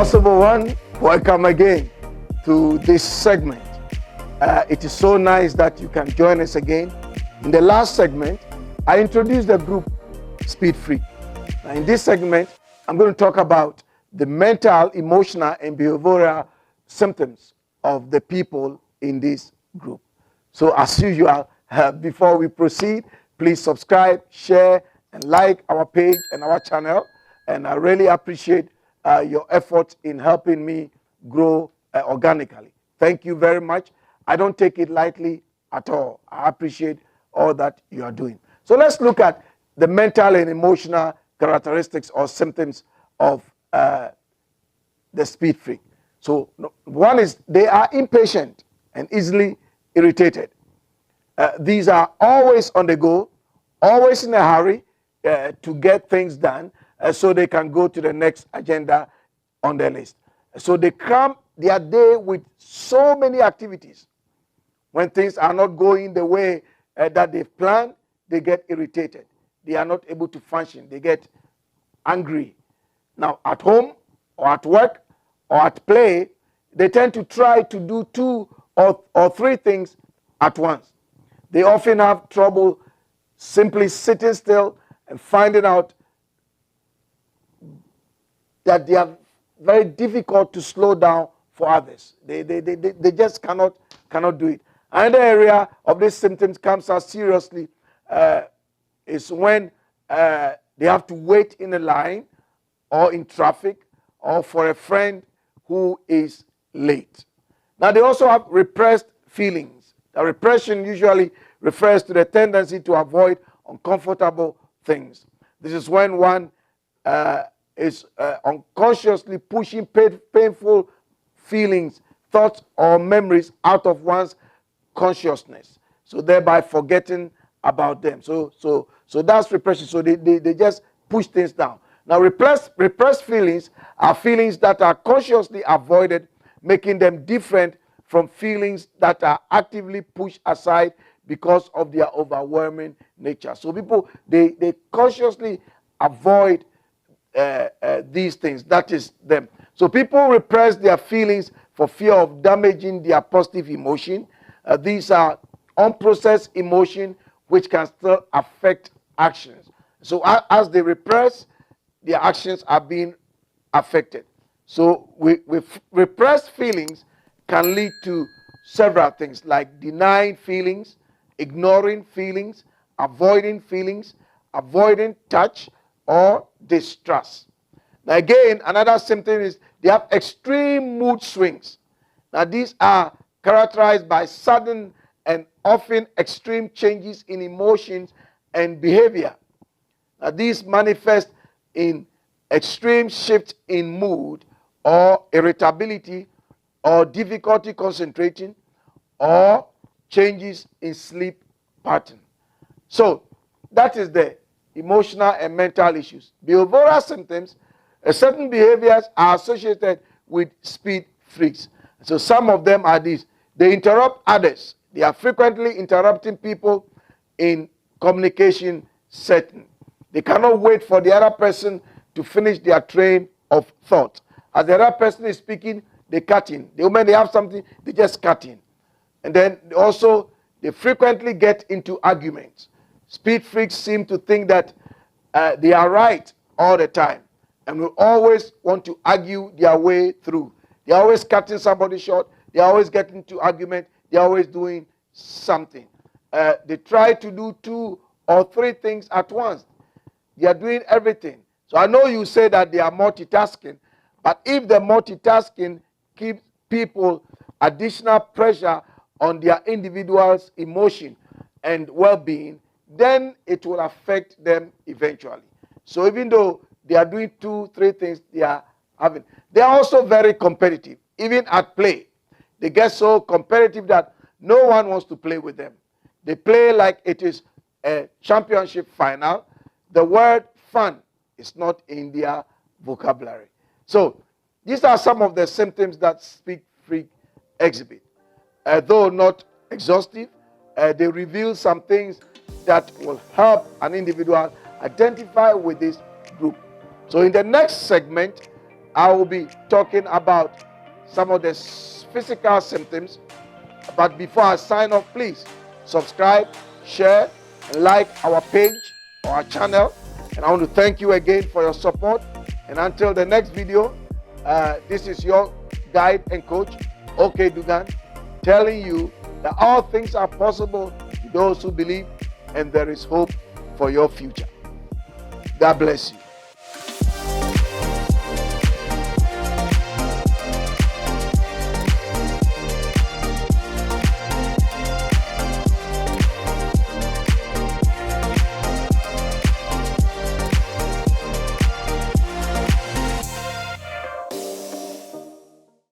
Possible One, welcome again to this segment. It is so nice that you can join us again. In the last segment, I introduced the group Speed Freak. Now in this segment, I'm going to talk about the mental, emotional, and behavioral symptoms of the people in this group. So as usual, before we proceed, please subscribe, share, and like our page and our channel. And I really appreciate your efforts in helping me grow organically. Thank you very much. I don't take it lightly at all. I appreciate all that you are doing. So let's look at the mental and emotional characteristics or symptoms of the speed freak. So one is they are impatient and easily irritated. These are always on the go, always in a hurry to get things done so they can go to the next agenda on their list. So they cram their day with so many activities. When things are not going the way that they've planned, they get irritated. They are not able to function. They get angry. Now, at home or at work or at play, they tend to try to do 2 or 3 things at once. They often have trouble simply sitting still and finding out that they are very difficult to slow down for others. They just cannot do it. Another area of these symptoms comes out seriously is when they have to wait in a line or in traffic or for a friend who is late. Now they also have repressed feelings. The repression usually refers to the tendency to avoid uncomfortable things. This is when one is unconsciously pushing painful feelings, thoughts, or memories out of one's consciousness, so thereby forgetting about them. So that's repression. So they just push things down. Now repressed feelings are feelings that are consciously avoided, making them different from feelings that are actively pushed aside because of their overwhelming nature. So people, they consciously avoid these things. That is them. So people repress their feelings for fear of damaging their positive emotion. These are unprocessed emotion which can still affect actions. So as they repress, their actions are being affected. So repressed feelings can lead to several things like denying feelings, ignoring feelings, avoiding touch, or distrust. Now again, another symptom is they have extreme mood swings. Now these are characterized by sudden and often extreme changes in emotions and behavior. Now these manifest in extreme shifts in mood or irritability or difficulty concentrating or changes in sleep pattern. So that is the emotional and mental issues. Behavioral symptoms, certain behaviors are associated with speed freaks. So some of them are these. They interrupt others. They are frequently interrupting people in communication setting. They cannot wait for the other person to finish their train of thought. As the other person is speaking, they cut in. The moment they have something, they just cut in. And then also, they frequently get into arguments. Speed freaks seem to think that they are right all the time and will always want to argue their way through. They're always cutting somebody short. They're always getting into argument. They're always doing something. They try to do 2 or 3 things at once. They are doing everything. So I know you say that they are multitasking, but if the multitasking keeps people additional pressure on their individual's emotion and well-being, then it will affect them eventually. So even though they are doing 2, 3 things, they are also very competitive. Even at play, they get so competitive that no one wants to play with them. They play like it is a championship final. The word fun is not in their vocabulary. So these are some of the symptoms that speed freak exhibit. Though not exhaustive, they reveal some things that will help an individual identify with this group. So in the next segment, I will be talking about some of the physical symptoms. But before I sign off, please subscribe, share, and like our page or our channel. And I want to thank you again for your support. And until the next video, this is your guide and coach, OK Dugan, telling you that all things are possible to those who believe, and there is hope for your future. God bless you.